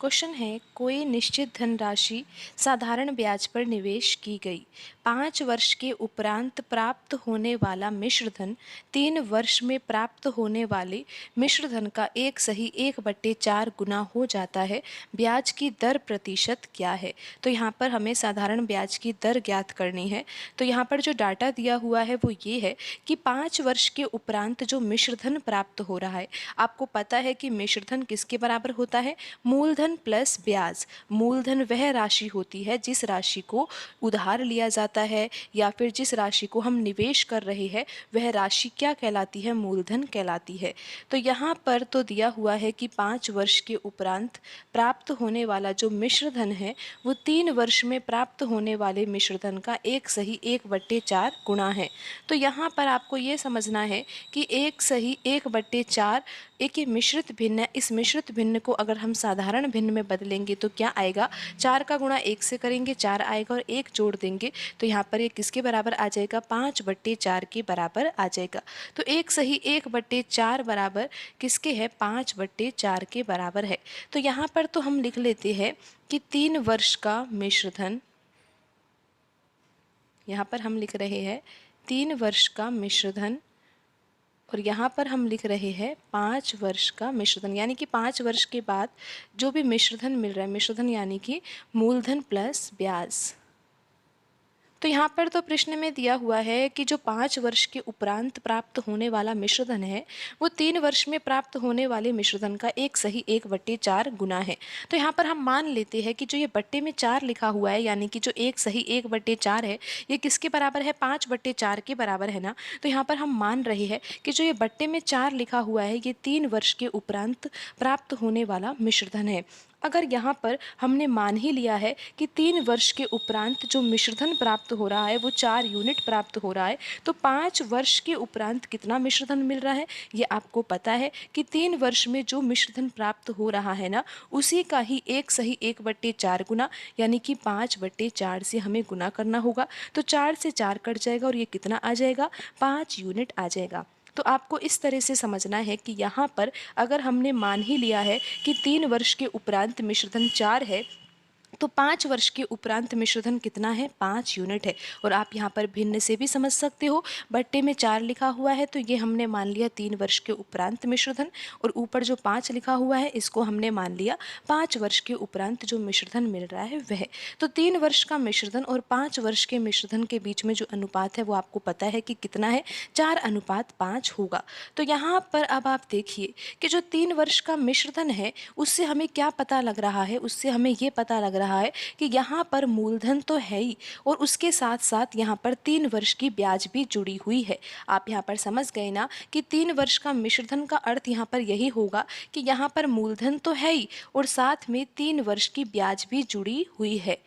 Question है, कोई निश्चित धनराशि साधारण ब्याज पर निवेश की गई। 5 वर्ष के उपरांत प्राप्त होने वाला मिश्र धन 3 वर्ष में प्राप्त होने वाले मिश्र धन का 1/4 गुना हो जाता है। ब्याज की दर प्रतिशत क्या है? तो यहाँ पर हमें साधारण ब्याज की दर ज्ञात करनी है। तो यहाँ पर जो डाटा दिया हुआ है वो ये है कि 5 वर्ष के उपरांत जो मिश्र धन प्राप्त हो रहा है, आपको पता है कि मिश्र धन किसके बराबर होता है? मूलधन प्लस ब्याज। मूलधन वह राशि होती है जिस राशि को उधार लिया जाता है या फिर जिस राशि को हम निवेश कर रहे हैं, वह राशि क्या कहलाती है? मूलधन कहलाती है। तो यहाँ पर तो दिया हुआ है कि 5 वर्ष के उपरांत प्राप्त होने वाला जो मिश्र धन है वो 3 वर्ष में प्राप्त होने वाले मिश्र धन का 1/4 गुना है। तो यहाँ पर आपको ये समझना है कि 1/4 एक ये मिश्रित भिन्न है। इस मिश्रित भिन्न को अगर हम साधारण भिन्न में बदलेंगे तो क्या आएगा? 4 का गुणा 1 से करेंगे 4 आएगा और 1 जोड़ देंगे तो यहाँ पर ये किसके बराबर आ जाएगा? 5/4 के बराबर आ जाएगा। तो 1/4 बराबर किसके है? 5/4 के बराबर है। तो यहाँ पर तो हम लिख लेते हैं कि 3 वर्ष का मिश्र धन, यहाँ पर हम लिख रहे हैं 3 वर्ष का मिश्र धन और यहाँ पर हम लिख रहे हैं 5 वर्ष का मिश्रधन, यानी कि 5 वर्ष के बाद जो भी मिश्रधन मिल रहा है, मिश्रधन यानी कि मूलधन प्लस ब्याज। तो यहाँ पर तो प्रश्न में दिया हुआ है कि जो 5 वर्ष के उपरांत प्राप्त होने वाला मिश्रधन है वो 3 वर्ष में प्राप्त होने वाले मिश्रधन का 1/4 गुना है। तो यहाँ पर हम मान लेते हैं कि जो ये बट्टे में 4 लिखा हुआ है, यानी कि जो 1/4 है, ये किसके बराबर है? 5/4 के बराबर है ना। तो यहाँ पर हम मान रहे हैं कि जो ये बट्टे में 4 लिखा हुआ है ये 3 वर्ष के उपरांत प्राप्त होने वाला मिश्रधन है। अगर यहाँ पर हमने मान ही लिया है कि 3 वर्ष के उपरांत जो मिश्रधन प्राप्त हो रहा है वो 4 यूनिट प्राप्त हो रहा है, तो 5 वर्ष के उपरांत कितना मिश्रधन मिल रहा है? ये आपको पता है कि 3 वर्ष में जो मिश्रधन प्राप्त हो रहा है ना, उसी का ही 1/4 गुना, यानी कि 5/4 से हमें गुना करना होगा। तो 4 से 4 कट जाएगा और ये कितना आ जाएगा? 5 यूनिट आ जाएगा। तो आपको इस तरह से समझना है कि यहाँ पर अगर हमने मान ही लिया है कि 3 वर्ष के उपरांत मिश्रधन 4 है, तो 5 वर्ष के उपरांत मिश्रधन कितना है? 5 यूनिट है। और आप यहाँ पर भिन्न से भी समझ सकते हो, बट्टे में 4 लिखा हुआ है तो ये हमने मान लिया 3 वर्ष के उपरांत मिश्रधन, और ऊपर जो 5 लिखा हुआ है इसको हमने मान लिया 5 वर्ष के उपरांत जो मिश्रधन मिल रहा है वह। तो 3 वर्ष का मिश्रधन और 5 वर्ष के मिश्रधन के बीच में जो अनुपात है वो आपको पता है कि कितना है? 4:5 होगा। तो यहाँ पर अब आप देखिए कि जो 3 वर्ष का मिश्रधन है उससे हमें क्या पता लग रहा है? उससे हमें ये पता लग रहा है कि यहाँ पर मूलधन तो है ही और उसके साथ साथ यहाँ पर 3 वर्ष की ब्याज भी जुड़ी हुई है। आप यहाँ पर समझ गए ना कि 3 वर्ष का मिश्रधन का अर्थ यहाँ पर यही होगा कि यहाँ पर मूलधन तो है ही और साथ में 3 वर्ष की ब्याज भी जुड़ी हुई है।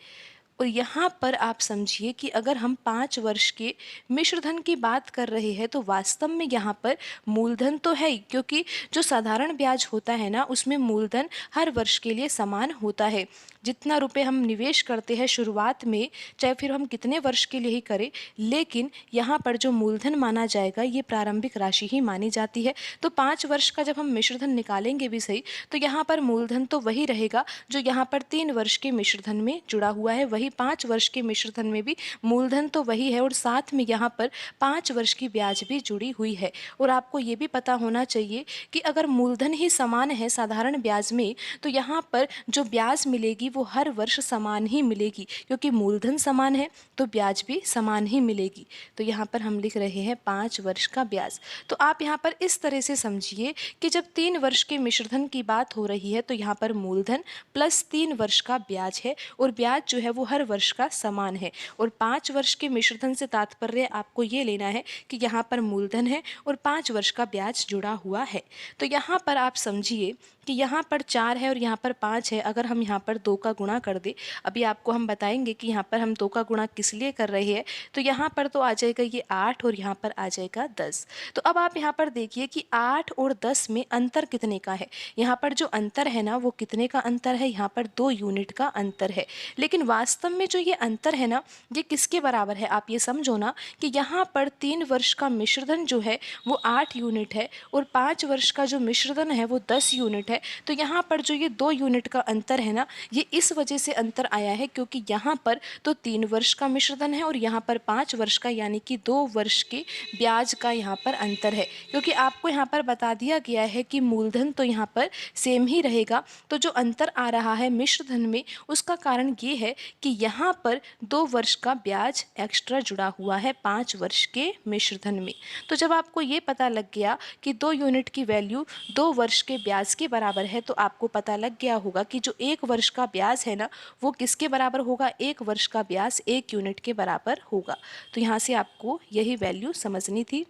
और यहाँ पर आप समझिए कि अगर हम 5 वर्ष के मिश्रधन की बात कर रहे हैं तो वास्तव में यहाँ पर मूलधन तो है ही, क्योंकि जो साधारण ब्याज होता है ना उसमें मूलधन हर वर्ष के लिए समान होता है। जितना रुपए हम निवेश करते हैं शुरुआत में, चाहे फिर हम कितने वर्ष के लिए ही करें, लेकिन यहाँ पर जो मूलधन माना जाएगा ये प्रारंभिक राशि ही मानी जाती है। तो 5 वर्ष का जब हम मिश्रधन निकालेंगे भी सही तो यहाँ पर मूलधन तो वही रहेगा जो यहाँ पर 3 वर्ष के मिश्रधन में जुड़ा हुआ है, वही 5 वर्ष के मिश्रधन में भी मूलधन तो वही है और साथ में यहाँ पर 5 वर्ष की ब्याज भी जुड़ी हुई है। और आपको ये भी पता होना चाहिए कि अगर मूलधन ही समान है साधारण ब्याज में तो यहाँ पर जो ब्याज मिलेगी वो हर वर्ष समान ही मिलेगी, क्योंकि मूलधन समान है तो ब्याज भी समान ही मिलेगी। तो यहाँ पर हम लिख रहे हैं 5 वर्ष का ब्याज। तो आप यहाँ पर इस तरह से समझिए कि जब 3 वर्ष के मिश्रधन की बात हो रही है तो यहाँ पर मूलधन प्लस 3 वर्ष का ब्याज है और ब्याज जो है वो हर वर्ष का समान है। और 5 वर्ष के मिश्रधन से तात्पर्य आपको ये लेना है कि यहाँ पर मूलधन है और 5 वर्ष का ब्याज जुड़ा हुआ है। तो यहाँ पर आप समझिए कि यहाँ पर 4 है और यहाँ पर 5 है। अगर हम यहाँ पर 2 का गुणा कर दे, अभी आपको हम बताएंगे कि यहाँ पर हम 2 का गुणा किस लिए कर रहे हैं, तो यहाँ पर तो आ जाएगा ये 8 और यहाँ पर आ जाएगा 10। तो अब आप यहाँ पर देखिए कि 8 और 10 में अंतर कितने का है। यहाँ पर जो अंतर है ना वो कितने का अंतर है? यहाँ पर 2 यूनिट का अंतर है। लेकिन वास्तव में जो ये अंतर है ना ये किसके बराबर है? आप ये समझो ना कि यहाँ पर 3 वर्ष का मिश्रधन जो है वो 8 यूनिट है और 5 वर्ष का जो मिश्रधन है वो 10 यूनिट है। है। तो यहाँ पर जो ये 2 यूनिट का अंतर है ना, ये इस वजह से अंतर आया है क्योंकि यहाँ पर तो 3 वर्ष का मिश्रधन है और यहाँ पर 5 वर्ष का, यानी कि 2 वर्ष के ब्याज का यहाँ पर अंतर है। क्योंकि आपको यहाँ पर बता दिया गया है कि मूलधन तो यहाँ पर सेम ही रहेगा, तो जो अंतर आ रहा है मिश्रधन में उसका कारण ये है कि यहाँ पर 2 वर्ष का ब्याज एक्स्ट्रा जुड़ा हुआ है 5 वर्ष के मिश्रधन में। तो जब आपको ये पता लग गया कि 2 यूनिट की वैल्यू 2 वर्ष के ब्याज के बराबर है, तो आपको पता लग गया होगा कि जो 1 वर्ष का ब्याज है ना, वो किसके बराबर होगा, 1 वर्ष का ब्याज 1 यूनिट के बराबर होगा। तो यहाँ से आपको यही वैल्यू समझनी थी।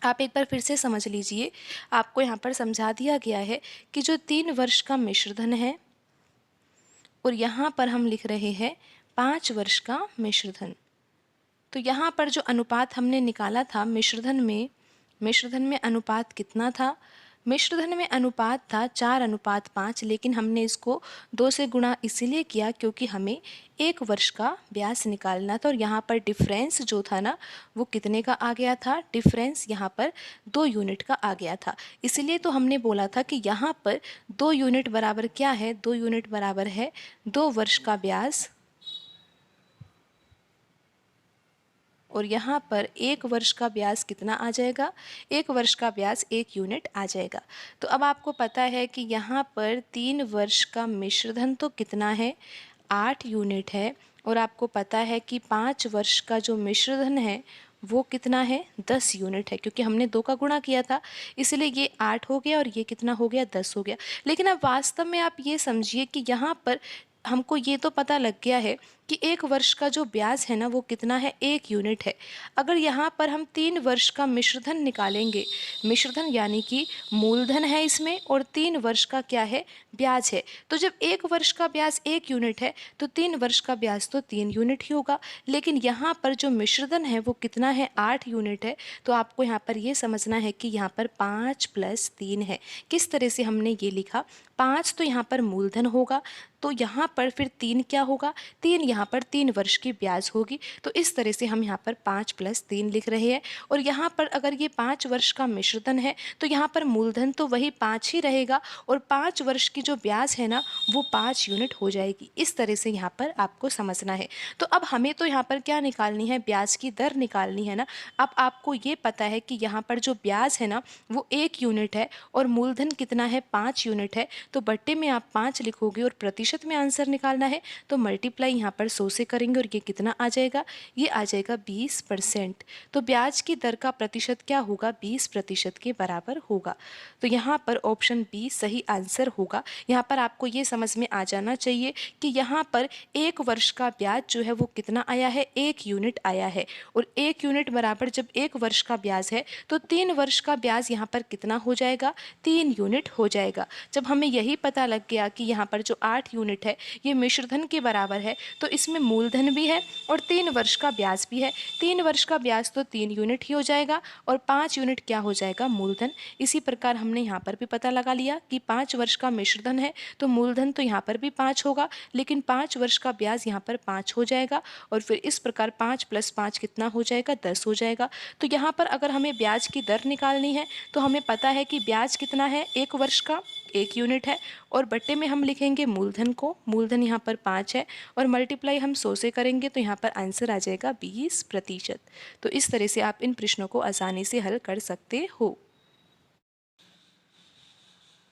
आप एक बार फिर से समझ लीजिए, आपको यहाँ पर समझा दिया गया है कि जो 3 वर्ष का मिश्रधन है और यहाँ पर हम लिख रहे हैं 5 वर्ष का मिश्रधन। तो यहाँ पर जो अनुपात हमने निकाला था मिश्रधन में अनुपात कितना था, मिश्रधन में अनुपात था 4:5, लेकिन हमने इसको 2 से गुणा इसीलिए किया क्योंकि हमें 1 वर्ष का ब्याज निकालना था। और यहाँ पर डिफरेंस जो था ना, वो कितने का आ गया था, डिफरेंस यहाँ पर 2 यूनिट का आ गया था। इसलिए तो हमने बोला था कि यहाँ पर 2 यूनिट बराबर क्या है, 2 यूनिट बराबर है 2 वर्ष का ब्याज, और यहाँ पर 1 वर्ष का ब्याज कितना आ जाएगा, 1 वर्ष का ब्याज 1 यूनिट आ जाएगा। तो अब आपको पता है कि यहाँ पर 3 वर्ष का मिश्रधन तो कितना है, 8 यूनिट है, और आपको पता है कि 5 वर्ष का जो मिश्रधन है वो कितना है, 10 यूनिट है, क्योंकि हमने 2 का गुणा किया था, इसलिए ये 8 हो गया और ये कितना हो गया, 10 हो गया। लेकिन अब वास्तव में आप ये समझिए कि यहाँ पर हमको ये तो पता लग गया है कि 1 वर्ष का जो ब्याज है ना, वो कितना है, 1 यूनिट है। अगर यहाँ पर हम 3 वर्ष का मिश्रधन निकालेंगे, मिश्रधन यानी कि मूलधन है इसमें और 3 वर्ष का क्या है, ब्याज है। तो जब 1 वर्ष का ब्याज 1 यूनिट है तो 3 वर्ष का ब्याज तो 3 यूनिट ही होगा। लेकिन यहाँ पर जो मिश्रधन है वो कितना है, 8 यूनिट है। तो आपको यहाँ पर ये समझना है कि यहाँ पर 5 + 3 है। किस तरह से हमने ये लिखा, 5 तो यहाँ पर मूलधन होगा, तो यहाँ पर फिर 3 क्या होगा, 3 यहाँ पर 3 वर्ष की ब्याज होगी। तो इस तरह से हम यहाँ पर 5 + 3 लिख रहे हैं। और यहाँ पर अगर ये 5 वर्ष का मिश्रधन है तो यहाँ पर मूलधन तो वही 5 ही रहेगा और 5 वर्ष की जो ब्याज है ना, वो 5 यूनिट हो जाएगी। इस तरह से यहाँ पर आपको समझना है। तो अब हमें तो यहाँ पर क्या निकालनी है, ब्याज की दर निकालनी है ना। अब आपको ये पता है कि यहाँ पर जो ब्याज है ना, वो 1 यूनिट है और मूलधन कितना है, 5 यूनिट है। तो बट्टे में आप 5 लिखोगे और प्रतिशत में आंसर निकालना है, तो मल्टीप्लाई यहाँ पर 100 से करेंगे और ये कितना आ जाएगा, ये आ जाएगा 20%। तो ब्याज की दर का प्रतिशत क्या होगा, 20% के बराबर होगा। तो यहाँ पर ऑप्शन बी सही आंसर होगा। यहाँ पर आपको ये समझ में आ जाना चाहिए कि यहाँ पर 1 वर्ष का ब्याज जो है वो कितना आया है, 1 यूनिट आया है। और 1 यूनिट बराबर जब 1 वर्ष का ब्याज है तो 3 वर्ष का ब्याज यहाँ पर कितना हो जाएगा, 3 यूनिट हो जाएगा। जब हमें यही पता लग गया कि यहाँ पर जो 8 यूनिट है ये मिश्रधन के बराबर है, तो इसमें मूलधन भी है और 3 वर्ष का ब्याज भी है। 3 वर्ष का ब्याज तो 3 यूनिट ही हो जाएगा और 5 यूनिट क्या हो जाएगा, मूलधन। इसी प्रकार हमने यहाँ पर भी पता लगा लिया कि 5 वर्ष का मिश्रधन है तो मूलधन तो यहाँ पर भी 5 होगा, लेकिन 5 वर्ष का ब्याज यहाँ पर 5 हो जाएगा। और फिर इस प्रकार 5 + 5 कितना हो जाएगा, 10 हो जाएगा। तो यहाँ पर अगर हमें ब्याज की दर निकालनी है तो हमें पता है कि ब्याज कितना है, 1 वर्ष का 1 यूनिट है, और बट्टे में हम लिखेंगे मूलधन को, मूलधन यहाँ पर 5 है, और मल्टीप्लाई हम 100 से करेंगे तो यहाँ पर आंसर आ जाएगा 20%। तो इस तरह से आप इन प्रश्नों को आसानी से हल कर सकते हो।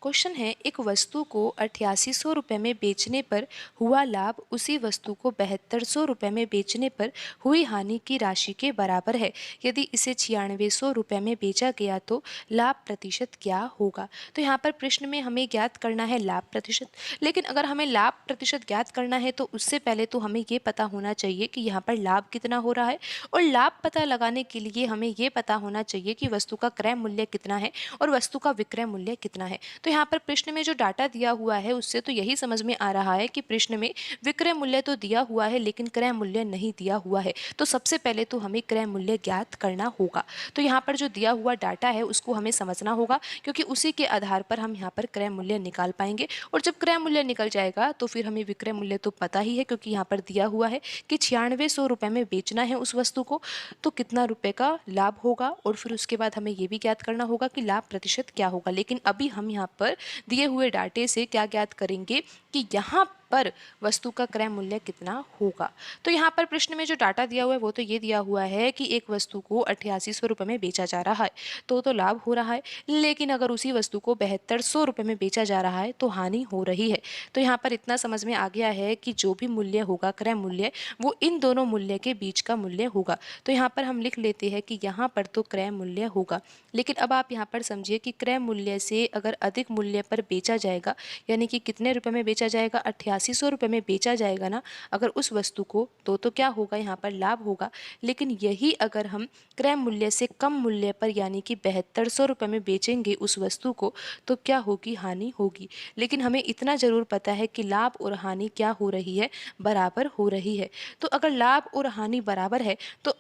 क्वेश्चन है, एक वस्तु को 8800 रुपये में बेचने पर हुआ लाभ उसी वस्तु को 7200 रुपये में बेचने पर हुई हानि की राशि के बराबर है। यदि इसे 9600 रुपये में बेचा गया तो लाभ प्रतिशत क्या होगा। तो यहाँ पर प्रश्न में हमें ज्ञात करना है लाभ प्रतिशत। लेकिन अगर हमें लाभ प्रतिशत ज्ञात करना है तो उससे पहले तो हमें ये पता होना चाहिए कि यहाँ पर लाभ कितना हो रहा है, और लाभ पता लगाने के लिए हमें ये पता होना चाहिए कि वस्तु का क्रय मूल्य कितना है और वस्तु का विक्रय मूल्य कितना है। तो यहाँ पर प्रश्न में जो डाटा दिया हुआ है उससे तो यही समझ में आ रहा है कि प्रश्न में विक्रय मूल्य तो दिया हुआ है लेकिन क्रय मूल्य नहीं दिया हुआ है। तो सबसे पहले तो हमें क्रय मूल्य ज्ञात करना होगा। तो यहाँ पर जो दिया हुआ डाटा है उसको हमें समझना होगा, क्योंकि उसी के आधार पर हम यहाँ पर क्रय मूल्य निकाल पाएंगे। और जब क्रय मूल्य निकल जाएगा तो फिर हमें विक्रय मूल्य तो पता ही है, क्योंकि यहाँ पर दिया हुआ है कि 9600 रुपये में बेचना है उस वस्तु को, तो कितना रुपए का लाभ होगा। और फिर उसके बाद हमें ये भी ज्ञात करना होगा कि लाभ प्रतिशत क्या होगा। लेकिन अभी हम यहाँ पर दिए हुए डाटे से क्या ज्ञात करेंगे कि यहाँ पर वस्तु का क्रय मूल्य कितना होगा। तो यहाँ पर प्रश्न में जो डाटा दिया हुआ है वो तो ये दिया हुआ है कि एक वस्तु को 8800 रुपये में बेचा जा रहा है तो लाभ हो रहा है, लेकिन अगर उसी वस्तु को 7200 रुपये में बेचा जा रहा है तो हानि हो रही है। तो यहाँ पर इतना समझ में आ गया है कि जो भी मूल्य होगा क्रय मूल्य वो इन दोनों मूल्य के बीच का मूल्य होगा। तो यहाँ पर हम लिख लेते हैं कि यहाँ पर तो क्रय मूल्य होगा, लेकिन अब आप यहाँ पर समझिए कि क्रय मूल्य से अगर अधिक मूल्य पर बेचा जाएगा, यानी कि कितने रुपए में बेचा जाएगा, 8800 रुपये में बेचा जाएगा ना अगर उस वस्तु को, तो क्या होगा, यहाँ पर लाभ होगा। लेकिन यही अगर हम क्रय मूल्य से कम मूल्य पर यानी कि 7200 रुपये में बेचेंगे उस वस्तु को तो क्या होगी, हानि होगी। लेकिन हमें इतना जरूर पता है कि लाभ और हानि क्या हो रही है, बराबर हो रही है। तो अगर लाभ और हानि बराबर है तो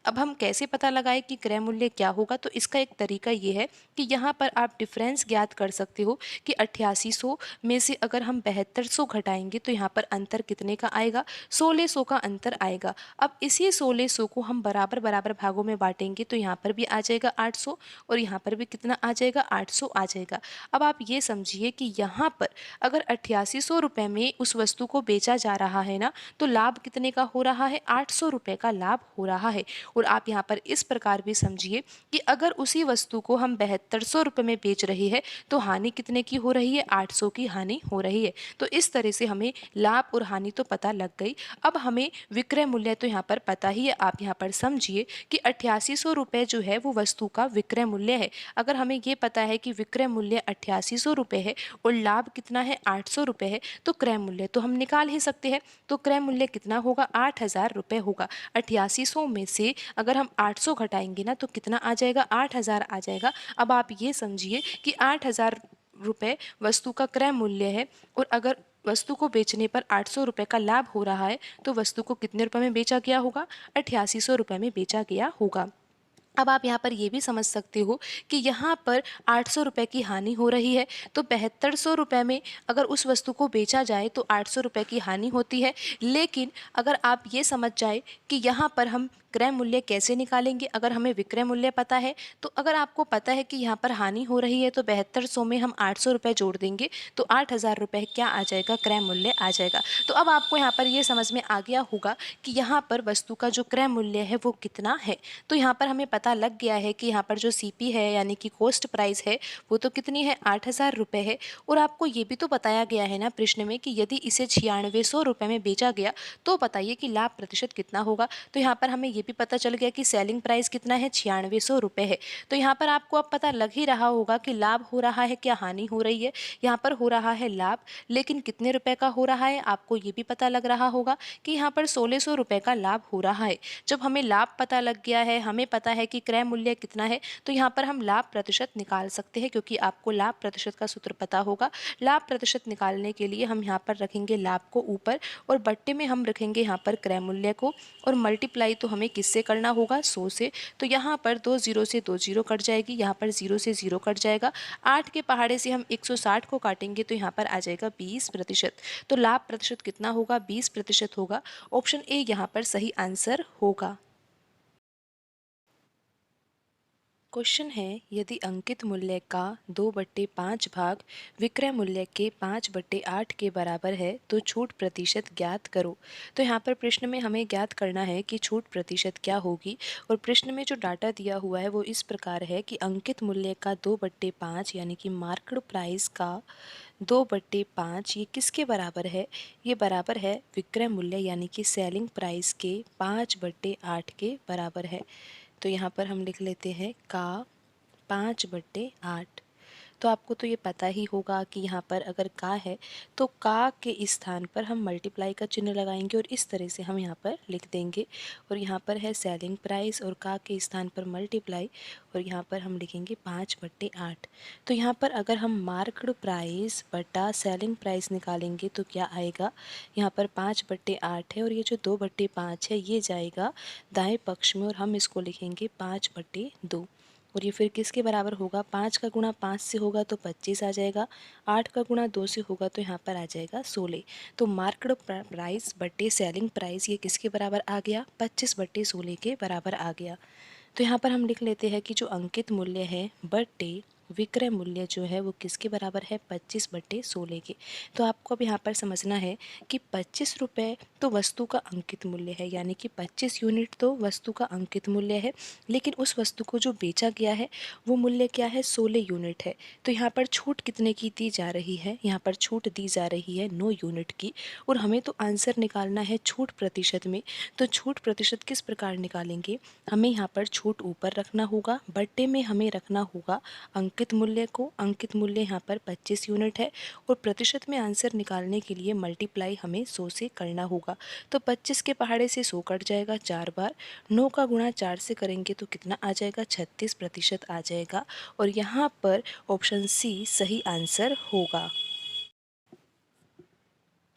अब हम कैसे पता लगाएं कि क्रय मूल्य क्या होगा। तो इसका एक तरीका ये है कि यहाँ पर आप डिफरेंस ज्ञात कर सकते हो कि 8800 में से अगर हम 7200 घटाएंगे तो यहाँ पर अंतर कितने का आएगा, 1600 का अंतर आएगा। अब इसी 1600 को हम बराबर बराबर भागों में बांटेंगे तो यहाँ पर भी आ जाएगा 800 और यहाँ पर भी कितना आ जाएगा, 800 आ जाएगा। अब आप ये समझिए कि यहाँ पर अगर 8800 रुपये में उस वस्तु को बेचा जा रहा है ना तो लाभ कितने का हो रहा है, 800 रुपये का लाभ हो रहा है। और आप यहाँ पर इस प्रकार भी समझिए कि अगर उसी वस्तु को हम 7200 रुपये में बेच रहे हैं तो हानि कितने की हो रही है, 800 की हानि हो रही है। तो इस तरह से हमें लाभ और हानि तो पता लग गई। अब हमें विक्रय मूल्य तो यहाँ पर पता ही है। आप यहाँ पर समझिए कि 8800 रुपये जो है वो वस्तु का विक्रय मूल्य है। अगर हमें ये पता है कि विक्रय मूल्य 8800 रुपये है और लाभ कितना है, 800 रुपये है, तो क्रय मूल्य तो हम निकाल ही सकते हैं। तो क्रय मूल्य कितना होगा, 8000 रुपये होगा। 8800 में से अगर हम 800 घटाएंगे ना तो कितना आ जाएगा, 8000 आ जाएगा। अब आप ये समझिए कि 8000 रुपये वस्तु का क्रय मूल्य है और अगर वस्तु को बेचने पर 800 रुपये का लाभ हो रहा है तो वस्तु को कितने रुपए में बेचा गया होगा, 8800 रुपये में बेचा गया होगा। अब आप यहाँ पर ये भी समझ सकते हो कि यहाँ पर 800 रुपये की हानि हो रही है तो 7200 रुपये में अगर उस वस्तु को बेचा जाए तो 800 रुपये की हानि होती है। लेकिन अगर आप ये समझ जाए कि यहाँ पर हम क्रय मूल्य कैसे निकालेंगे, अगर हमें विक्रय मूल्य पता है तो अगर आपको पता है कि यहाँ पर हानि हो रही है तो 7200 में हम 800 रुपये जोड़ देंगे तो 8000 रुपये क्या आ जाएगा, क्रय मूल्य आ जाएगा। तो अब आपको यहाँ पर ये समझ में आ गया होगा कि यहाँ पर वस्तु का जो क्रय मूल्य है वो कितना है। तो यहाँ पर हमें पता लग गया है कि यहाँ पर जो सीपी है यानी कि कॉस्ट प्राइस है वो तो कितनी है, 8000 रुपये है। और आपको ये भी तो बताया गया है ना प्रश्न में कि यदि इसे 9600 रुपये में बेचा गया तो बताइए कि लाभ प्रतिशत कितना होगा। तो यहाँ पर हमें ये भी पता चल गया कि सेलिंग प्राइस कितना है, 9600 रुपये है। तो यहाँ पर आपको अब पता लग ही रहा होगा कि लाभ हो रहा है क्या हानि हो रही है। यहाँ पर हो रहा है लाभ, लेकिन कितने रुपए का हो रहा है आपको ये भी पता लग रहा होगा कि यहाँ पर 1600 रुपये का लाभ हो रहा है। जब हमें लाभ पता लग गया है, हमें पता है कि क्रय मूल्य कितना है, तो यहाँ पर हम लाभ प्रतिशत निकाल सकते हैं क्योंकि आपको लाभ प्रतिशत का सूत्र पता होगा। लाभ प्रतिशत निकालने के लिए हम यहाँ पर रखेंगे लाभ को ऊपर और बट्टे में हम रखेंगे यहाँ पर क्रय मूल्य को और मल्टीप्लाई तो हमें किससे करना होगा, 100 से। तो यहाँ पर 2 जीरो से 2 जीरो कट जाएगी, यहाँ पर 0 से 0 कट जाएगा। 8 के पहाड़े से हम 160 को काटेंगे तो यहाँ पर आ जाएगा 20%। तो लाभ प्रतिशत कितना होगा, 20% होगा। ऑप्शन ए यहाँ पर सही आंसर होगा। क्वेश्चन है, यदि अंकित मूल्य का 2/5 भाग विक्रय मूल्य के 5/8 के बराबर है तो छूट प्रतिशत ज्ञात करो। तो यहाँ पर प्रश्न में हमें ज्ञात करना है कि छूट प्रतिशत क्या होगी। और प्रश्न में जो डाटा दिया हुआ है वो इस प्रकार है कि अंकित मूल्य का 2/5 यानी कि मार्केट प्राइस का 2/5 ये किसके बराबर है, ये बराबर है विक्रय मूल्य यानी कि सेलिंग प्राइस के 5/8 के बराबर है। तो यहाँ पर हम लिख लेते हैं का 5/8। तो आपको तो ये पता ही होगा कि यहाँ पर अगर का है तो का के स्थान पर हम मल्टीप्लाई का चिन्ह लगाएंगे और इस तरह से हम यहाँ पर लिख देंगे। और यहाँ पर है सेलिंग प्राइस और का के स्थान पर मल्टीप्लाई और यहाँ पर हम लिखेंगे 5/8। तो यहाँ पर अगर हम मार्केट प्राइस बटा सेलिंग प्राइस निकालेंगे तो क्या आएगा, यहाँ पर 5/8 है और ये जो 2/5 है ये जाएगा दाएं पक्ष में और हम इसको लिखेंगे 5/2। और ये फिर किसके बराबर होगा, 5 का गुणा 5 से होगा तो 25 आ जाएगा, 8 का गुणा 2 से होगा तो यहाँ पर आ जाएगा 16। तो मार्केट प्राइस बटे सेलिंग प्राइस ये किसके बराबर आ गया, 25/16 के बराबर आ गया। तो यहाँ पर हम लिख लेते हैं कि जो अंकित मूल्य है बटे विक्रय मूल्य जो है वो किसके बराबर है, 25/16 के। तो आपको अब यहाँ पर समझना है कि 25 रुपये तो वस्तु का अंकित मूल्य है, यानी कि 25 यूनिट तो वस्तु का अंकित मूल्य है, लेकिन उस वस्तु को जो बेचा गया है वो मूल्य क्या है, 16 यूनिट है। तो यहाँ पर छूट कितने की दी जा रही है, यहाँ पर छूट दी जा रही है 9 यूनिट की। और हमें तो आंसर निकालना है छूट प्रतिशत में। तो छूट प्रतिशत किस प्रकार निकालेंगे, हमें यहाँ पर छूट ऊपर रखना होगा, बट्टे में हमें रखना होगा अंकित मूल्य को। अंकित मूल्य यहाँ पर 25 यूनिट है और प्रतिशत में आंसर निकालने के लिए मल्टीप्लाई हमें 100 से करना होगा। तो 25 के पहाड़े से 100 कट जाएगा 4 बार, 9 का गुणा 4 से करेंगे तो कितना आ जाएगा, 36% आ जाएगा। और यहाँ पर ऑप्शन सी सही आंसर होगा।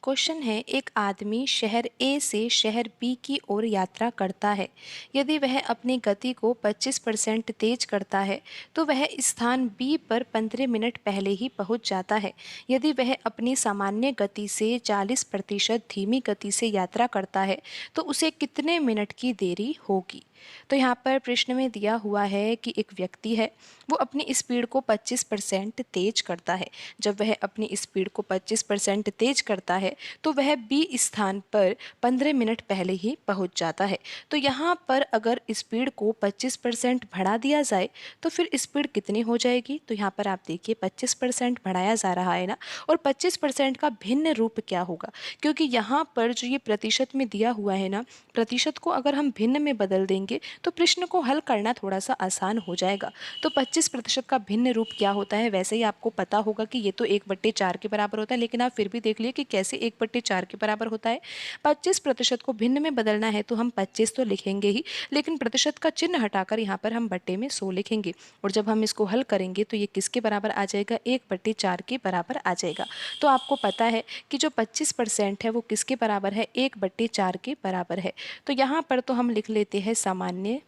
क्वेश्चन है, एक आदमी शहर ए से शहर बी की ओर यात्रा करता है। यदि वह अपनी गति को 25% तेज करता है तो वह स्थान बी पर 15 मिनट पहले ही पहुंच जाता है। यदि वह अपनी सामान्य गति से 40% धीमी गति से यात्रा करता है तो उसे कितने मिनट की देरी होगी। तो यहाँ पर प्रश्न में दिया हुआ है कि एक व्यक्ति है, वो अपनी स्पीड को 25% तेज करता है। जब वह अपनी स्पीड को 25% तेज करता है तो वह बी स्थान पर 15 मिनट पहले ही पहुंच जाता है। तो यहाँ पर अगर स्पीड को 25% बढ़ा दिया जाए तो फिर स्पीड कितनी हो जाएगी। तो यहाँ पर आप देखिए 25% बढ़ाया जा रहा है ना, और 25% का भिन्न रूप क्या होगा, क्योंकि यहाँ पर जो ये प्रतिशत में दिया हुआ है ना, प्रतिशत को अगर हम भिन्न में बदल देंगे तो प्रश्न को हल करना थोड़ा सा आसान हो जाएगा। तो 25% का भिन्न रूप क्या होता है, वैसे ही आपको पता होगा कि ये तो 1/4 के बराबर होता है, लेकिन आप फिर भी देख लिए कि कैसे 1/4 के बराबर होता है। 25% को भिन्न में बदलना है तो हम 25 तो लिखेंगे ही, लेकिन प्रतिशत का चिन्ह हटाकर यहाँ पर हम बट्टे में 100 लिखेंगे। और जब हम इसको हल करेंगे तो ये किसके बराबर आ जाएगा, 1/4 के बराबर आ जाएगा। तो आपको पता है कि जो 25% है वो किसके बराबर है, 1/4 के बराबर है। तो यहाँ पर तो हम लिख लेते हैं सामान्य,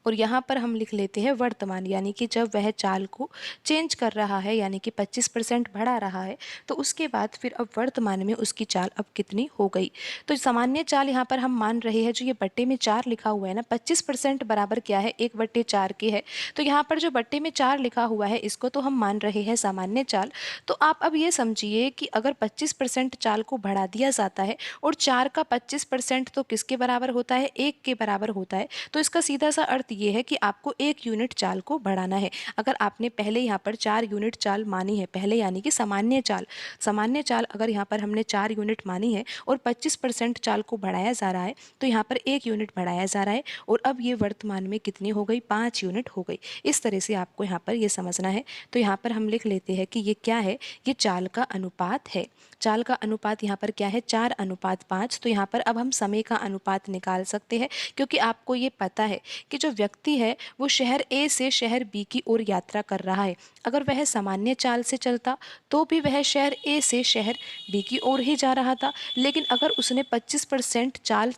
और यहाँ पर हम लिख लेते हैं वर्तमान, यानी कि जब वह चाल को चेंज कर रहा है, यानी कि 25% बढ़ा रहा है, तो उसके बाद फिर अब वर्तमान में उसकी चाल अब कितनी हो गई। तो सामान्य चाल यहाँ पर हम मान रहे हैं, जो ये बट्टे में 4 लिखा हुआ है ना, 25% बराबर क्या है, 1/4 के है। तो यहाँ पर जो बट्टे में 4 लिखा हुआ है इसको तो हम मान रहे हैं सामान्य चाल। तो आप अब ये समझिए कि अगर 25% चाल को बढ़ा दिया जाता है और 4 का 25% तो किसके बराबर होता है, 1 के बराबर होता है। तो इसका सीधा सा अर्थ ये है कि आपको 1 यूनिट चाल को बढ़ाना है। अगर आपने पहले यहाँ पर 4 यूनिट चाल मानी है पहले, यानी कि सामान्य चाल अगर यहाँ पर हमने 4 यूनिट मानी है और 25% चाल को बढ़ाया जा रहा है तो यहाँ पर 1 यूनिट बढ़ाया जा रहा है, और अब ये वर्तमान में कितनी हो गई, 5 यूनिट हो गई। इस तरह से आपको यहाँ पर ये समझना है। तो यहाँ पर हम लिख लेते हैं कि ये क्या है, ये चाल का अनुपात है। चाल का अनुपात यहाँ पर क्या है, 4:5। तो यहाँ पर अब हम समय का अनुपात निकाल सकते हैं, क्योंकि आपको ये पता है कि जो व्यक्ति है वो शहर ए से शहर बी की ओर यात्रा कर रहा है। अगर वह सामान्य चाल से चलता तो भी वह शहर ए से शहर बी की ओर ही जा रहा था, लेकिन अगर उसने 25% चाल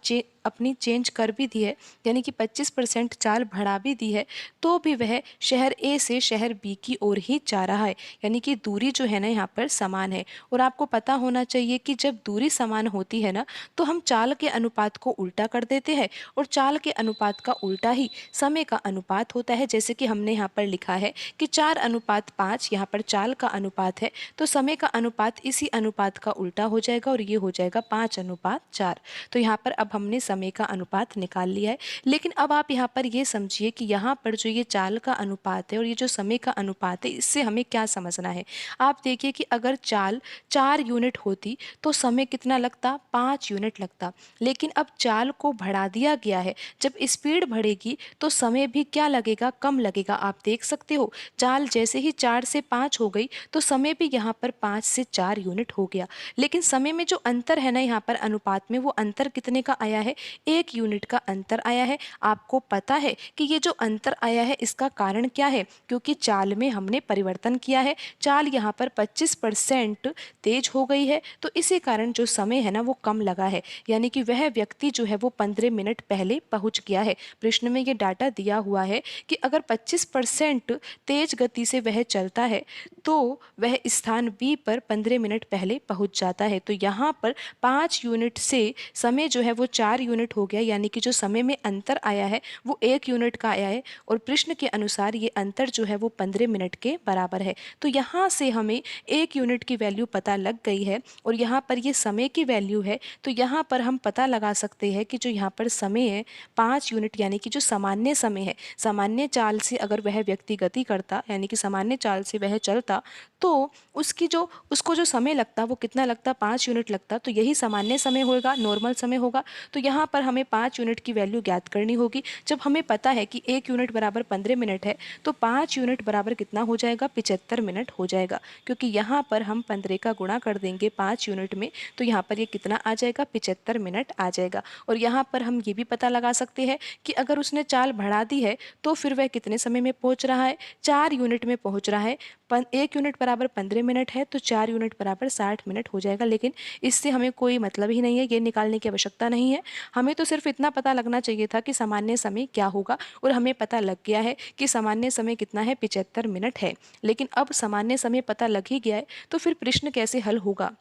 अपनी चेंज कर भी दी है, यानी कि 25% चाल बढ़ा भी दी है, तो भी वह शहर ए से शहर बी की ओर ही जा रहा है, यानी कि दूरी जो है ना यहाँ पर समान है। और आपको पता होना चाहिए कि जब दूरी समान होती है ना तो हम चाल के अनुपात को उल्टा कर देते हैं, और चाल के अनुपात का उल्टा ही समय का अनुपात होता है। जैसे कि हमने यहाँ पर लिखा है कि 4:5 यहाँ पर चाल का अनुपात है, तो समय का अनुपात इसी अनुपात का उल्टा हो जाएगा और ये हो जाएगा 5:4। तो यहाँ पर अब हमने समय का अनुपात निकाल लिया है। लेकिन अब आप यहाँ पर ये समझिए कि यहाँ पर जो ये चाल का अनुपात है और ये जो समय का अनुपात है, इससे हमें क्या समझना है। आप देखिए कि अगर चाल 4 यूनिट होती तो समय कितना लगता, 5 यूनिट लगता, लेकिन अब चाल को बढ़ा दिया गया है। जब स्पीड बढ़ेगी तो समय भी क्या लगेगा, कम लगेगा। आप देख सकते हो चाल जैसे ही 4 से 5 हो गई तो समय भी यहाँ पर 5 से 4 यूनिट हो गया, लेकिन समय में जो अंतर है ना यहाँ पर अनुपात में, वो अंतर कितने का आया है, 1 यूनिट का अंतर आया है। आपको पता है कि ये जो अंतर आया है इसका कारण क्या है, क्योंकि चाल में हमने परिवर्तन किया है। चाल यहाँ पर 25% तेज हो गई है, तो इसी कारण जो समय है ना वो कम लगा है, यानी कि वह व्यक्ति जो है वो 15 मिनट पहले पहुंच गया है। प्रश्न में ये डाटा दिया हुआ है कि अगर 25% तेज गति से वह चलता है तो वह स्थान बी पर 15 मिनट पहले पहुंच जाता है। तो यहाँ पर 5 यूनिट से समय जो है वो 4 यूनिट हो गया, यानी कि जो समय में अंतर आया है वो 1 यूनिट का आया है और प्रश्न के अनुसार ये अंतर जो है वो 15 मिनट के बराबर है। तो यहाँ से हमें 1 यूनिट की वैल्यू पता लग गई है और यहाँ पर ये समय की वैल्यू है। तो यहाँ पर हम पता लगा सकते हैं कि जो यहाँ पर समय है 5 यूनिट, यानी कि जो सामान्य समय है, सामान्य चाल से अगर वह व्यक्ति गति करता, यानी कि सामान्य चाल से वह चलता, तो उसको जो समय लगता वो कितना लगता, 5 यूनिट लगता। तो यही सामान्य समय होगा, नॉर्मल समय होगा। तो यहाँ पर हमें 5 यूनिट की वैल्यू ज्ञात करनी होगी। जब हमें पता है कि 1 यूनिट बराबर 15 मिनट है तो 5 यूनिट बराबर कितना हो जाएगा, 75 मिनट हो जाएगा, क्योंकि यहाँ पर हम 15 का गुणा कर देंगे 5 यूनिट में, तो यहाँ पर ये कितना आ जाएगा, 75 मिनट आ जाएगा। और यहाँ पर हम ये भी पता लगा सकते हैं कि अगर उसने चाल बढ़ा दी है तो फिर वह कितने समय में पहुँच रहा है, 4 यूनिट में पहुँच रहा है। 1 यूनिट बराबर 15 मिनट है तो 4 यूनिट बराबर 60 मिनट हो जाएगा। लेकिन इससे हमें कोई मतलब ही नहीं है, ये निकालने की आवश्यकता नहीं है। हमें तो सिर्फ इतना पता लगना चाहिए था कि सामान्य समय क्या होगा, और हमें पता लग गया है कि सामान्य समय कितना है, 75 मिनट है। लेकिन अब सामान्य समय पता लग ही गया है तो फिर प्रश्न कैसे हल होगा।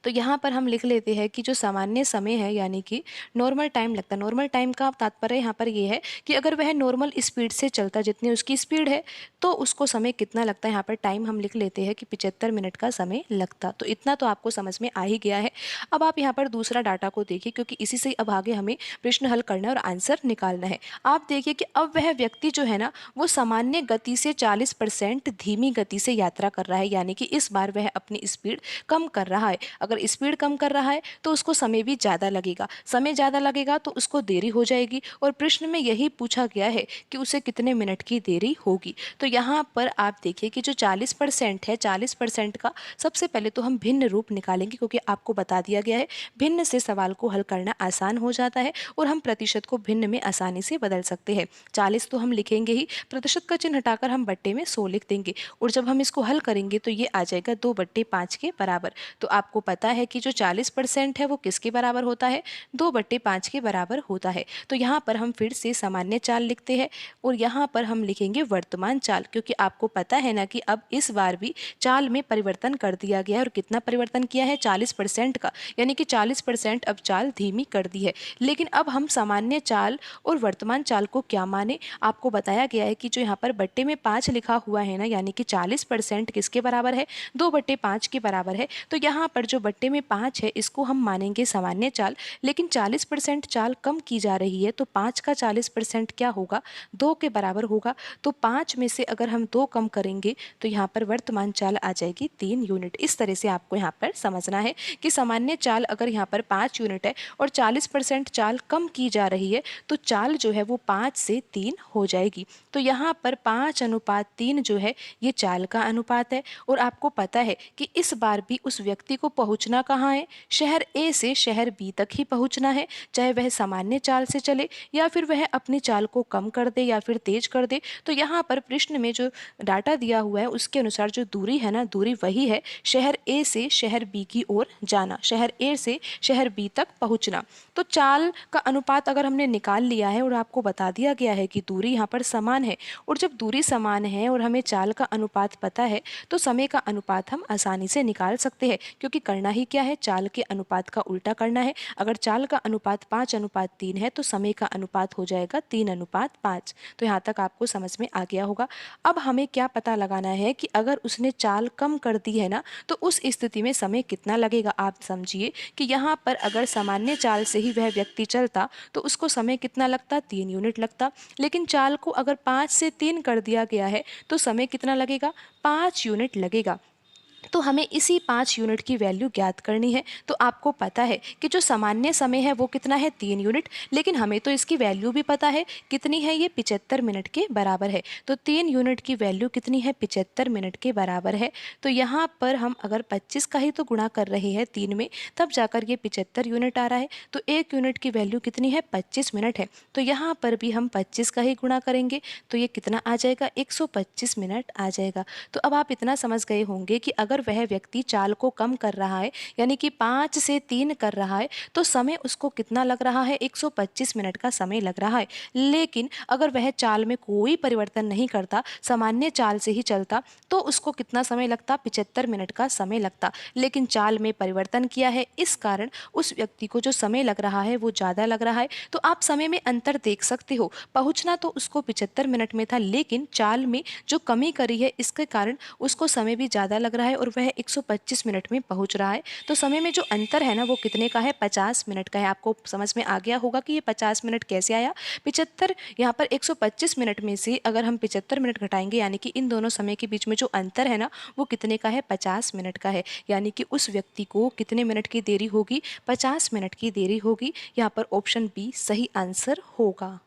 तो यहाँ पर हम लिख लेते हैं कि जो सामान्य समय है, यानी कि नॉर्मल टाइम लगता है। नॉर्मल टाइम का तात्पर्य यहाँ पर ये है कि अगर वह नॉर्मल स्पीड से चलता, जितनी उसकी स्पीड है, तो उसको समय कितना लगता है। यहाँ पर टाइम हम लिख लेते हैं कि 75 मिनट का समय लगता। तो इतना तो आपको समझ में आ ही गया है। अब आप यहाँ पर दूसरा डाटा को देखिए, क्योंकि इसी से अब आगे हमें प्रश्न हल करना है और आंसर निकालना है। आप देखिए कि अब वह व्यक्ति जो है ना वो सामान्य गति से 40% धीमी गति से यात्रा कर रहा है, यानी कि इस बार वह अपनी स्पीड कम कर रहा है। अगर स्पीड कम कर रहा है तो उसको समय भी ज़्यादा लगेगा, समय ज़्यादा लगेगा तो उसको देरी हो जाएगी। और प्रश्न में यही पूछा गया है कि उसे कितने मिनट की देरी होगी। तो यहाँ पर आप देखिए कि जो 40% है, 40% का सबसे पहले तो हम भिन्न रूप निकालेंगे, क्योंकि आपको बता दिया गया है भिन्न से सवाल को हल करना आसान हो जाता है और हम प्रतिशत को भिन्न में आसानी से बदल सकते हैं। 40 तो हम लिखेंगे ही, प्रतिशत का चिन्ह हटाकर हम बट्टे में 100 लिख देंगे और जब हम इसको हल करेंगे तो ये आ जाएगा 2/5 के बराबर। तो आपको पता है कि जो 40% है वो किसके बराबर होता है, 2/5 के बराबर होता है। तो यहाँ पर हम फिर से सामान्य चाल लिखते हैं और यहाँ पर हम लिखेंगे वर्तमान चाल, क्योंकि आपको पता है ना कि अब इस बार भी चाल में परिवर्तन कर दिया गया है। और कितना परिवर्तन किया है, 40% का, यानी कि 40% अब चाल धीमी कर दी है। लेकिन अब हम सामान्य चाल और वर्तमान चाल को क्या माने, आपको बताया गया है कि जो यहाँ पर बट्टे में 5 लिखा हुआ है ना, यानी कि 40% किसके बराबर है, 2/5 के बराबर है। तो यहाँ पर जो बट्टे में 5 है इसको हम मानेंगे सामान्य चाल। लेकिन 40% चाल कम की जा रही है तो 5 का 40% क्या होगा, 2 के बराबर होगा। तो 5 में से अगर हम 2 कम करेंगे तो यहाँ पर वर्तमान चाल आ जाएगी 3 यूनिट। इस तरह से आपको यहाँ पर समझना है कि सामान्य चाल अगर यहाँ पर 5 यूनिट है और 40% चाल कम की जा रही है तो चाल जो है वो 5 से 3 हो जाएगी। तो यहाँ पर 5:3 जो है ये चाल का अनुपात है। और आपको पता है कि इस बार भी उस व्यक्ति को पहुँचना कहाँ है, शहर ए से शहर बी तक ही पहुँचना है, चाहे वह सामान्य चाल से चले या फिर वह अपनी चाल को कम कर दे या फिर तेज कर दे। तो यहाँ पर प्रश्न में जो डाटा दिया हुआ है उसके अनुसार जो दूरी है ना, दूरी वही है, शहर ए से शहर बी की ओर जाना, शहर ए से शहर बी तक पहुँचना। तो चाल का अनुपात अगर हमने निकाल लिया है और आपको बता दिया गया है कि दूरी यहाँ पर समान है, और जब दूरी समान है और हमें चाल का अनुपात पता है तो समय का अनुपात हम आसानी से निकाल सकते हैं। क्योंकि करना ही क्या है, चाल के अनुपात का उल्टा करना है। अगर चाल का अनुपात 5:3 है तो समय का अनुपात हो जाएगा 3:5। तो यहाँ तक आपको समझ में आ गया होगा। अब हमें क्या पता लगाना है कि अगर उसने चाल कम कर दी है ना तो उस स्थिति में समय कितना लगेगा। आप समझिए कि यहाँ पर अगर सामान्य चाल से ही वह व्यक्ति चलता तो उसको समय कितना लगता, 3 यूनिट लगता। लेकिन चाल को अगर 5 से 3 कर दिया गया है तो समय कितना लगेगा, 5 यूनिट लगेगा। तो हमें इसी 5 यूनिट की वैल्यू ज्ञात करनी है। तो आपको पता है कि जो सामान्य समय है वो कितना है, 3 यूनिट। लेकिन हमें तो इसकी वैल्यू भी पता है कितनी है, ये 75 मिनट के बराबर है। तो 3 यूनिट की वैल्यू कितनी है, 75 मिनट के बराबर है। तो यहाँ पर हम अगर 25 का ही तो गुणा कर रहे हैं 3 में, तब जाकर ये 75 यूनिट आ रहा है। तो 1 यूनिट की वैल्यू कितनी है, 25 मिनट है। तो यहाँ पर भी हम 25 का ही गुणा करेंगे तो ये कितना आ जाएगा, 125 मिनट आ जाएगा। तो अब आप इतना समझ गए होंगे कि अगर वह व्यक्ति चाल को कम कर रहा है, यानी कि 5 से 3 कर रहा है, तो समय उसको कितना लग रहा है? 125 मिनट का समय लग रहा है। लेकिन अगर वह चाल में कोई परिवर्तन नहीं करता, सामान्य चाल से ही चलता, तो उसको कितना समय लगता? 75 मिनट का समय लगता। लेकिन चाल में परिवर्तन किया है, इस कारण उस व्यक्ति को जो समय लग रहा है वो ज़्यादा लग रहा है। तो आप समय में अंतर देख सकते हो, पहुंचना तो उसको 75 मिनट में था, लेकिन चाल में जो कमी करी है इसके कारण उसको समय भी ज़्यादा लग रहा है और वह 125 मिनट में पहुंच रहा है। तो समय में जो अंतर है ना, वो कितने का है? 50 मिनट का है। आपको समझ में आ गया होगा कि ये 50 मिनट कैसे आया। 75 यहाँ पर 125 मिनट में से अगर हम 75 मिनट घटाएंगे, यानी कि इन दोनों समय के बीच में जो अंतर है ना, वो कितने का है? 50 मिनट का है। यानी कि उस व्यक्ति को कितने मिनट की देरी होगी? 50 मिनट की देरी होगी। यहाँ पर ऑप्शन बी सही आंसर होगा।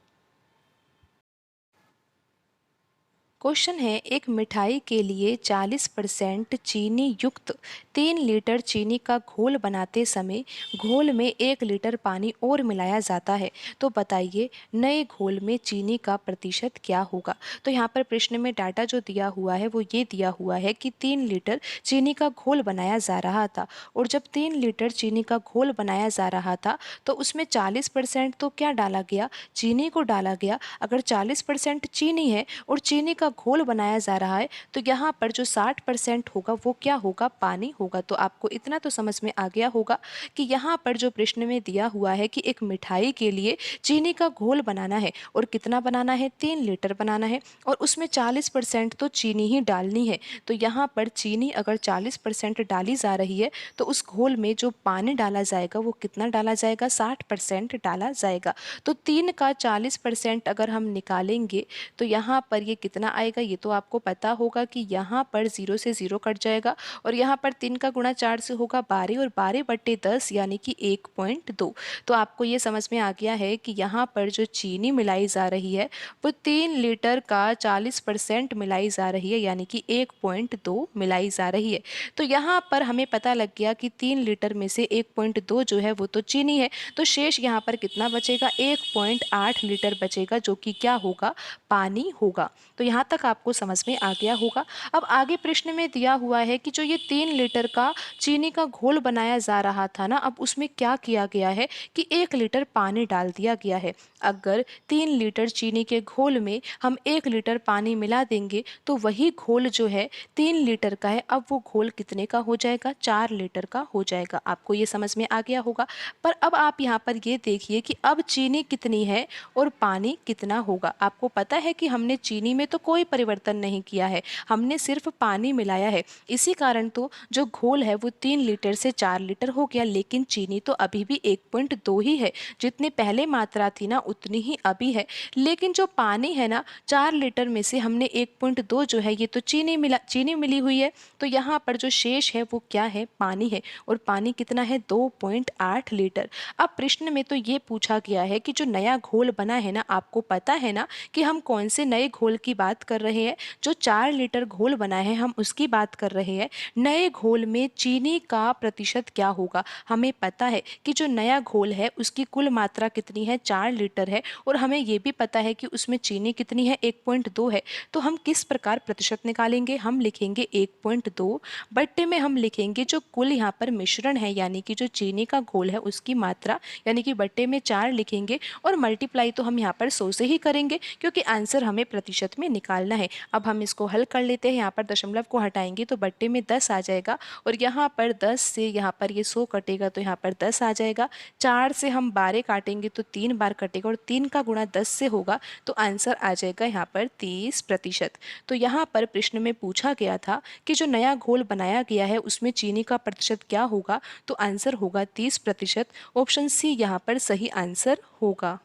क्वेश्चन है, एक मिठाई के लिए 40% चीनी युक्त 3 लीटर चीनी का घोल बनाते समय घोल में 1 लीटर पानी और मिलाया जाता है, तो बताइए नए घोल में चीनी का प्रतिशत क्या होगा। तो यहाँ पर प्रश्न में डाटा जो दिया हुआ है वो ये दिया हुआ है कि 3 लीटर चीनी का घोल बनाया जा रहा था, और जब 3 लीटर चीनी का घोल बनाया जा रहा था तो उसमें 40% तो क्या डाला गया? चीनी को डाला गया। अगर 40% चीनी है और चीनी का घोल बनाया जा रहा है, तो यहाँ पर जो 60% होगा वो क्या होगा? पानी होगा। तो आपको इतना तो समझ में आ गया होगा कि यहाँ पर जो प्रश्न में दिया हुआ है कि एक मिठाई के लिए चीनी का घोल बनाना है, और कितना बनाना है? 3 लीटर बनाना है, और उसमें 40% तो चीनी ही डालनी है। तो यहाँ पर चीनी अगर 40% डाली जा रही है, तो उस घोल में जो पानी डाला जाएगा वो कितना डाला जाएगा? 60% डाला जाएगा। तो 3 का 40% अगर हम निकालेंगे तो यहाँ पर ये कितना आएगा? ये तो आपको पता होगा कि यहाँ पर 0 से 0 कट जाएगा, और यहाँ पर 3 का गुणा 4 से होगा 12, और 12/10 यानी कि 1.2। तो आपको ये समझ में आ गया है कि यहाँ पर जो चीनी मिलाई जा रही है वो 3 लीटर का 40% मिलाई जा रही है, यानी कि 1.2 मिलाई जा रही है। तो यहाँ पर हमें पता लग गया कि 3 लीटर में से 1.2 जो है वो तो चीनी है, तो शेष यहाँ पर कितना बचेगा? 1.8 लीटर बचेगा, जो कि क्या होगा? पानी होगा। तो यहाँ तक आपको समझ में आ गया होगा। अब आगे प्रश्न में दिया हुआ है कि जो ये 3 लीटर का चीनी का घोल बनाया जा रहा था ना, अब उसमें क्या किया गया है कि 1 लीटर पानी डाल दिया गया है। अगर 3 लीटर चीनी के घोल में हम 1 लीटर पानी मिला देंगे, तो वही घोल जो है 3 लीटर का है, अब वो घोल कितने का हो जाएगा? 4 लीटर का हो जाएगा। आपको ये समझ में आ गया होगा। पर अब आप यहाँ पर ये देखिए कि अब चीनी कितनी है और पानी कितना होगा। आपको पता है कि हमने चीनी में तो कोई परिवर्तन नहीं किया है, हमने सिर्फ पानी मिलाया है। इसी कारण तो जो घोल है वो 3 लीटर से 4 लीटर हो गया, लेकिन चीनी तो अभी भी 1.2 ही है। जितनी पहले मात्रा थी ना उतनी ही अभी है। लेकिन जो पानी है ना, 4 लीटर में से हमने 1.2 जो है ये तो चीनी मिली हुई है। तो यहाँ पर जो शेष है वो क्या है? पानी है। और पानी कितना है? 2.8 लीटर। अब प्रश्न में तो ये पूछा गया है कि जो नया घोल बना है ना, आपको पता है ना कि हम कौन से नए घोल की बात कर रहे हैं? जो 4 लीटर घोल बना है हम उसकी बात कर रहे हैं। नए घोल में चीनी का प्रतिशत क्या होगा? हमें पता है कि जो नया घोल है उसकी कुल मात्रा कितनी है? 4 लीटर है, और हमें ये भी पता है कि उसमें चीनी कितनी है? 1.2 है। तो हम किस प्रकार प्रतिशत निकालेंगे? हम लिखेंगे 1.2 बट्टे में हम लिखेंगे जो कुल यहाँ पर मिश्रण है, यानी कि जो चीनी का घोल है उसकी मात्रा, यानी कि बट्टे में 4 लिखेंगे, और मल्टीप्लाई तो हम यहाँ पर 100 से ही करेंगे क्योंकि आंसर हमें प्रतिशत में निकालना है। अब हम इसको हल कर लेते हैं। यहाँ पर दशमलव को हटाएंगे तो बट्टे में 10 आ जाएगा, और यहाँ पर 10 से यहाँ पर ये 100 कटेगा तो यहाँ पर 10 आ जाएगा। 4 से हम 12 काटेंगे तो 3 बार कटेगा, और 3 का गुणा 10 से होगा तो आंसर आ जाएगा यहाँ पर 30%। तो यहाँ पर प्रश्न में पूछा गया था कि जो नया घोल बनाया गया है उसमें चीनी का प्रतिशत क्या होगा, तो आंसर होगा 30%। ऑप्शन सी यहाँ पर सही आंसर होगा।